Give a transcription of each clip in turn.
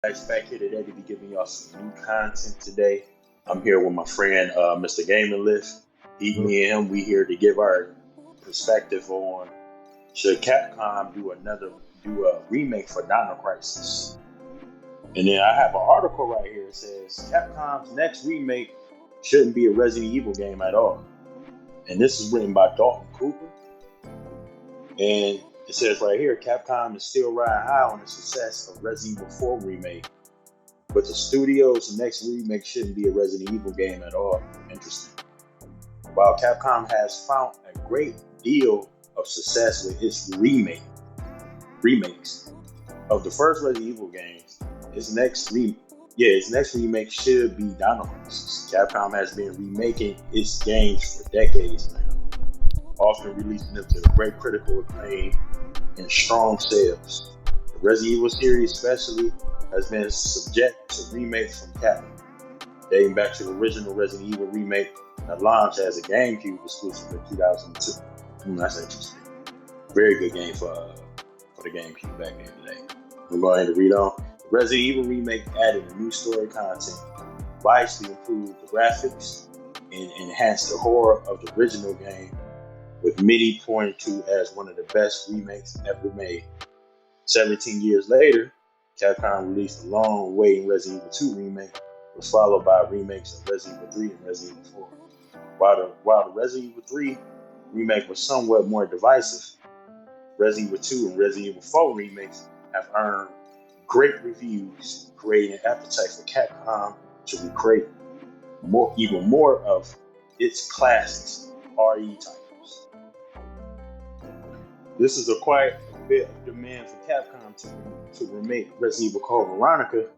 Guys, back here today to be giving y'all some new content today. I'm here with my friend Mr. Gaming Lift. Me and him, we here to give our perspective on should Capcom do a remake for Dino Crisis. And then I have an article right here that says Capcom's next remake shouldn't be a Resident Evil game at all. And this is written by Dalton Cooper. And it says right here, Capcom is still riding high on the success of Resident Evil 4 remake, but the studio's next remake shouldn't be a Resident Evil game at all. Interesting. While Capcom has found a great deal of success with its remakes of the first Resident Evil games, its next remake should be Dino Crisis. Capcom has been remaking its games for decades now, often releasing them to great critical acclaim and strong sales. The Resident Evil series especially has been subject to remakes from Capcom, dating back to the original Resident Evil remake that launched as a GameCube exclusive in 2002. That's interesting. Very good game for the GameCube back in the day. We're going to read on. The Resident Evil remake added a new story content, vastly improved the graphics, and enhanced the horror of the original game, with many pointing to as one of the best remakes ever made. 17 years later, Capcom released a long-awaited Resident Evil 2 remake, was followed by remakes of Resident Evil 3 and Resident Evil 4. While the Resident Evil 3 remake was somewhat more divisive, Resident Evil 2 and Resident Evil 4 remakes have earned great reviews, creating an appetite for Capcom to recreate even more of its classics RE titles. This is quite a bit of demand for Capcom to remake Resident Evil Code Veronica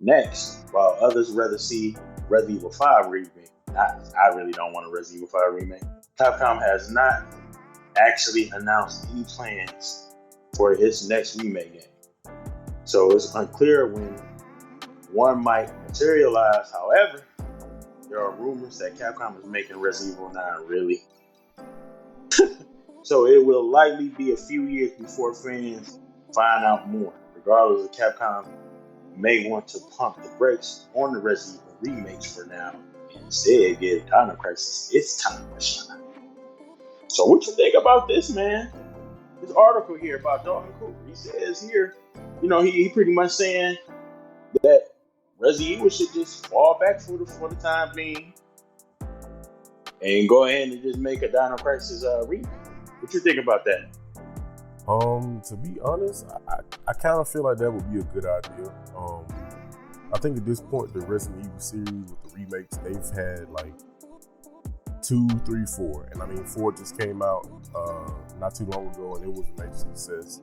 next, while others rather see Resident Evil 5 remake. I really don't want a Resident Evil 5 remake. Capcom has not actually announced any plans for its next remake game, so it's unclear when one might materialize. However, there are rumors that Capcom is making Resident Evil 9 really. So it will likely be a few years before fans find out more. Regardless, of Capcom may want to pump the brakes on the Resident Evil remakes for now and instead give Dino Crisis its time to shine. So what you think about this, man? This article here about Dalton Cooper, he says here, he pretty much saying that Resident Evil should just fall back for the time being and go ahead and just make a Dino Crisis remake. What you think about that? To be honest, I kind of feel like that would be a good idea. I think at this point, the Resident Evil series with the remakes, they've had like 2, 3, 4, and I mean 4 just came out not too long ago, and it was a major success.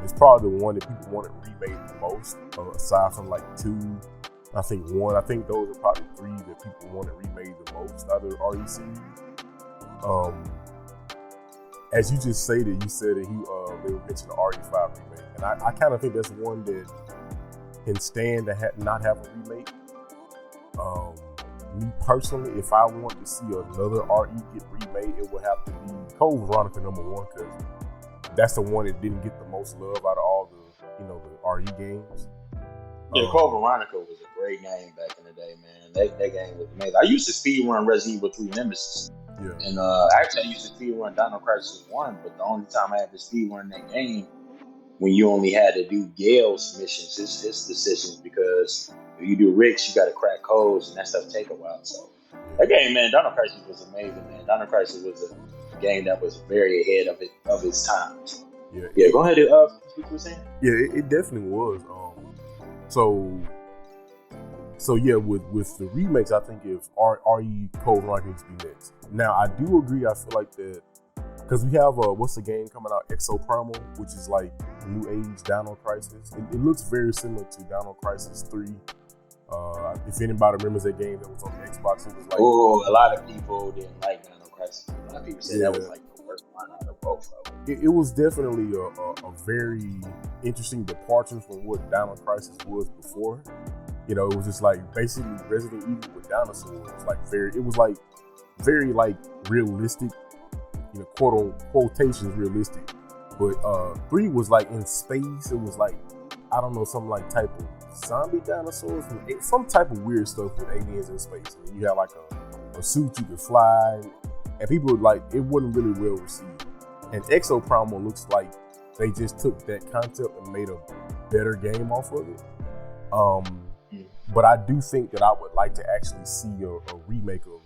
It's probably the one that people wanted remade the most, aside from like 2. I think 1. I think those are probably 3 that people wanted remade the most out of the RE series. As you just stated, you said that they would mention the RE5 remake, and I kind of think that's one that can stand to not have a remake. Me personally, if I wanted to see another RE get remade, it would have to be Code Veronica #1, because that's the one that didn't get the most love out of all the RE games. Yeah, Code Veronica was a great game back in the day, man. That game was amazing. I used to speedrun Resident Evil 3 Nemesis. Yeah. And actually, I used to speedrun Dino Crisis 1, but the only time I had to speedrun that game when you only had to do Gale's missions, his decisions, because if you do Rick's, you got to crack codes, and that stuff take a while. So that game, man, Dino Crisis was amazing, man. Dino Crisis was a game that was very ahead of its times. Yeah. Go ahead. What you were saying? Yeah, it definitely was. So yeah, with the remakes, I think if RE Code Veronica needs to be next. Now, I do agree. I feel like that because we have what's the game coming out, Exoprimal, which is like new age Dino Crisis. It looks very similar to Dino Crisis 3. If anybody remembers that game that was on the Xbox, it was like a lot of people didn't like Dino Crisis. A lot of people said that was like the worst one out of both of them. It was definitely a very interesting departure from what Dino Crisis was before. It was just like basically Resident Evil with dinosaurs. It was very realistic, quotations realistic. But 3 was like in space. It was like I don't know, some like type of zombie dinosaurs, some type of weird stuff with aliens in space. And you have like a suit you can fly, and people like it wasn't really well received. And Exoprimal looks like they just took that concept and made a better game off of it. But I do think that I would like to actually see a remake of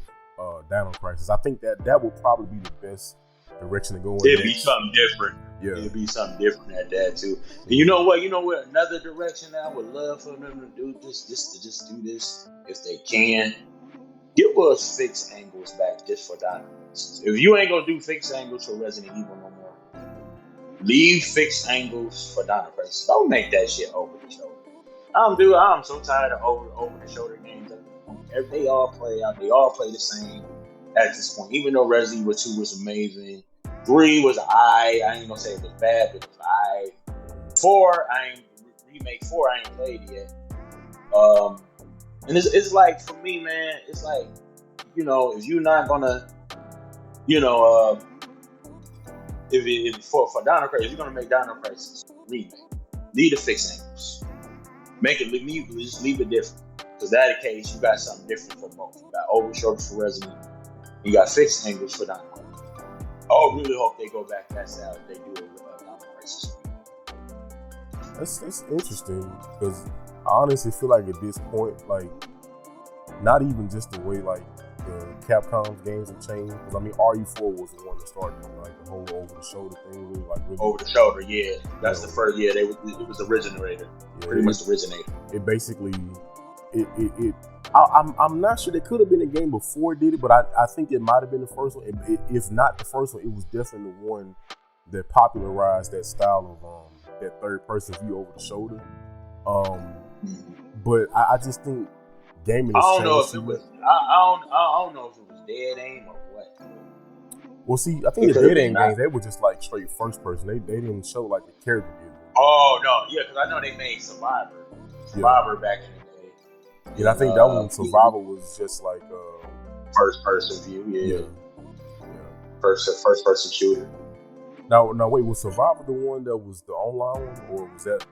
Dino Crisis. I think that would probably be the best direction to go in. It'd be something different. Yeah. It'd be something different at that too. And you know what? Another direction that I would love for them to do just do this if they can. Give us fixed angles back just for Dino Crisis. If you ain't gonna do fixed angles for Resident Evil no more, leave fixed angles for Dino Crisis. Don't make that shit over the shoulder. I'm so tired of over the shoulder games. They all play out. They all play the same at this point. Even though Resident Evil 2 was amazing, 3 was I ain't gonna say it was bad, but it was 4. Remake 4. I ain't played yet. And it's like for me, man. It's like if you're not gonna, if for Dino Crisis, if you're gonna make Dino Crisis remake, leave the fixed angles. Make it just leave it different. Because that case, you got something different for both. You got over shoulders for Resident Evil. You got fixed angles for Dino Crisis. I really hope they go back to that style if they do it with Dino Crisis. That's interesting because I honestly feel like at this point, like not even just the way like the Capcom games have changed. Because I mean, RE4 was the one that started like the whole over the shoulder thing. Really over the shoulder, yeah. That's the first. Yeah, it was the originator. Yeah, pretty much the originator. It basically. I'm not sure. There could have been a game before it did it, but I think it might have been the first one. If not the first one, it was definitely the one that popularized that style of that third person view over the shoulder. But I just think gaming has changed. I don't know if it was dead aim or what. Well, see, I think the dead aim games, they were just like straight first person. They didn't show like the character did. Oh no, yeah, because I know they made Survivor back in the day. Yeah, I think that one Survivor was just like first person view. Yeah. First person shooter. Now wait, was Survivor the one that was the online one, or was that?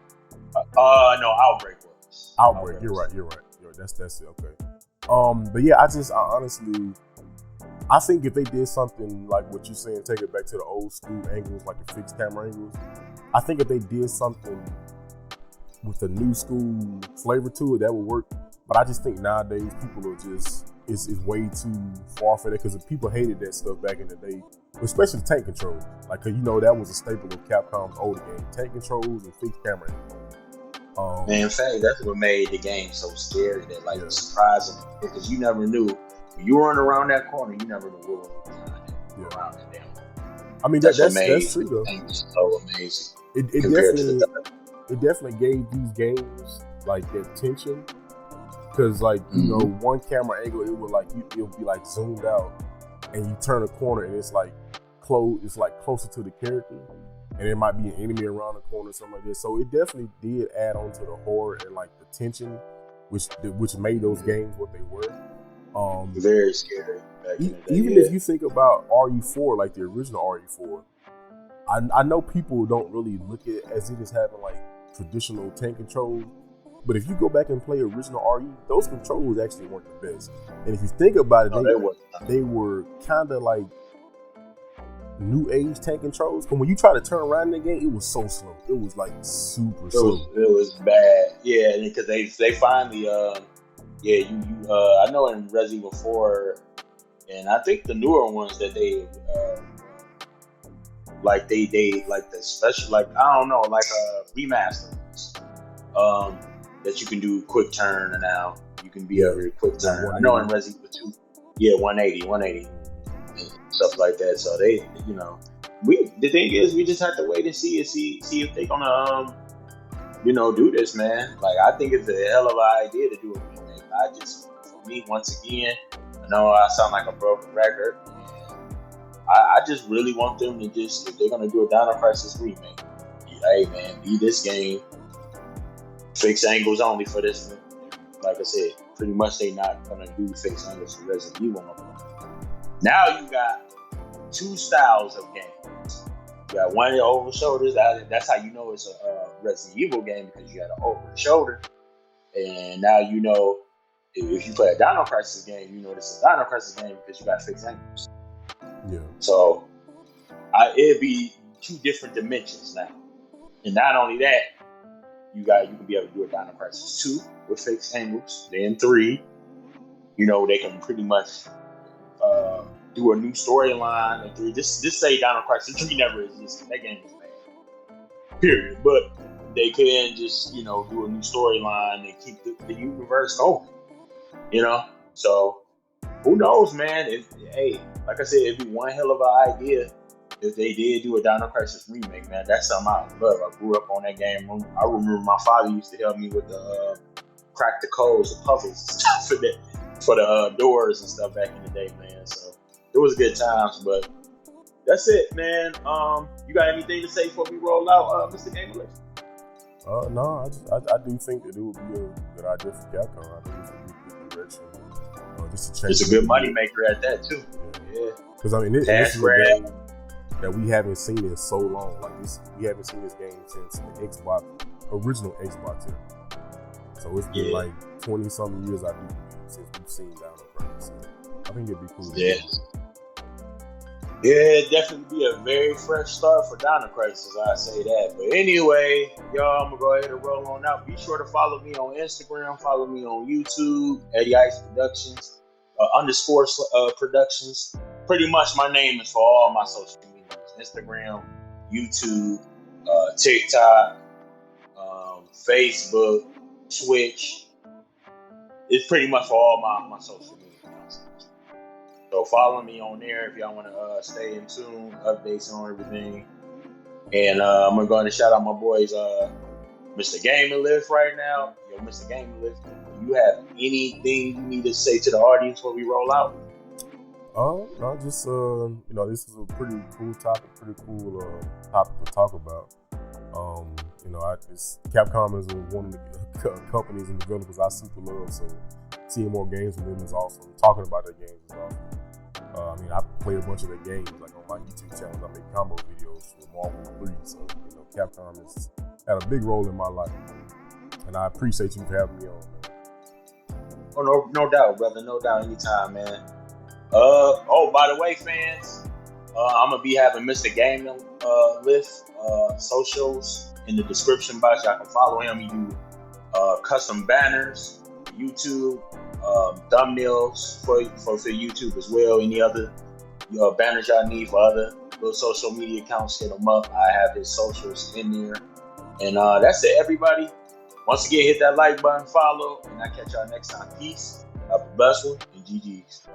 No, Outbreak was. Outbreak. You're right. That's it. Okay. But yeah, I honestly, I think if they did something like what you're saying, take it back to the old school angles, like the fixed camera angles. I think if they did something with a new school flavor to it, that would work. But I just think nowadays people are just it's way too far for that because people hated that stuff back in the day, especially tank controls. Like, cause that was a staple of Capcom's older game: tank controls and fixed camera. Man, in fact, that's what made the game so scary. That surprising because you never knew when you run around that corner, you never knew what was around that damn corner. I mean, that's true though. It's so amazing. It definitely gave these games like that tension. Cause like one camera angle, it would be like zoomed out, and you turn a corner and it's like closer to the character, and there might be an enemy around the corner or something like that. So it definitely did add on to the horror and like the tension, which made those games what they were. Very scary. Even if you think about RE4, like the original RE4, I know people don't really look at it as it as having like traditional tank controls. But if you go back and play original RE, those controls actually weren't the best. And if you think about it, they were kind of like new age tank controls. But when you try to turn around in the game, it was so slow. It was like super slow. It was bad. Yeah, because they finally, I know in Resident Evil 4, and I think the newer ones that they like the special, like I don't know, like remaster ones. That you can do quick turn now. You can be able to quick turn. I know in Resident Evil 2, 180, and stuff like that. So they, the thing is, we just have to wait and see if they're gonna, do this, man. Like I think it's a hell of an idea to do a remake. For me, once again, I know I sound like a broken record. I just really want them to just, if they're gonna do a Dino Crisis remake, hey man, be this game. Fixed angles only for this one. Like I said, pretty much they not gonna do fixed angles for Resident Evil no more. Now you got two styles of games. You got one over the shoulders. That's how you know it's a Resident Evil game, because you got an over the shoulder. And now you know if you play a Dino Crisis game, you know it's a Dino Crisis game because you got fixed angles. Yeah. So it'd be two different dimensions now. And not only that, you can be able to do a Dino Crisis 2 with fixed angles. Then 3, you know, they can pretty much do a new storyline. And 3, just say Dino Crisis 3 never existed. That game is bad. Period. But they can just, you know, do a new storyline and keep the universe going. You know? So, who knows, man? Hey, like I said, it'd be one hell of an idea if they did do a Dino Crisis remake, man. That's something I love. I grew up on that game. I remember my father used to help me with the crack the codes, the puzzles and stuff for the doors and stuff back in the day, man. So it was good times, but that's it, man. You got anything to say before we roll out, Mr. Gamerless? No, I do think that it would be a good idea for Capcom. I think it's a good direction. Just to change. It's a good money maker at that too. Yeah. Because I mean, this is a game that we haven't seen in so long. Like this, we haven't seen this game since the original Xbox era. So it's been like 20 something years, I do believe, since we've seen Dino Crisis. I think it'd be cool. Yeah. Yeah, it'd definitely be a very fresh start for Dino Crisis, I say that. But anyway, y'all, I'm gonna go ahead and roll on out. Be sure to follow me on Instagram, follow me on YouTube, Eddie Ice Productions, _ Productions. Pretty much my name is for all my social medias: Instagram, YouTube, TikTok, Facebook, Twitch. It's pretty much for all my social media accounts. So follow me on there if y'all want to stay in tune, updates on everything. And I'm going to go ahead and shout out my boys, Mr. Gamerless right now. Yo, Mr. Gamerless, do you have anything you need to say to the audience before we roll out? No, just you know, this is a pretty cool topic, topic to talk about. You know, Capcom is one of the companies and developers I super love, so seeing more games from them is awesome. Talking about their games is awesome. I mean, I play a bunch of their games, like on my YouTube channel. I make combo videos for Marvel 3, so you know, Capcom has had a big role in my life, and I appreciate you for having me on. Oh, no doubt, brother. No doubt, anytime, man. By the way, fans, I'm gonna be having Mr. Gaming List socials in the description box. Y'all can follow him. He do custom banners, YouTube, thumbnails for YouTube as well. Any other banners y'all need for other little social media accounts, hit him up. I have his socials in there. And that's it, everybody. Once again, hit that like button, follow, and I'll catch y'all next time. Peace. Have the best one, and GG's.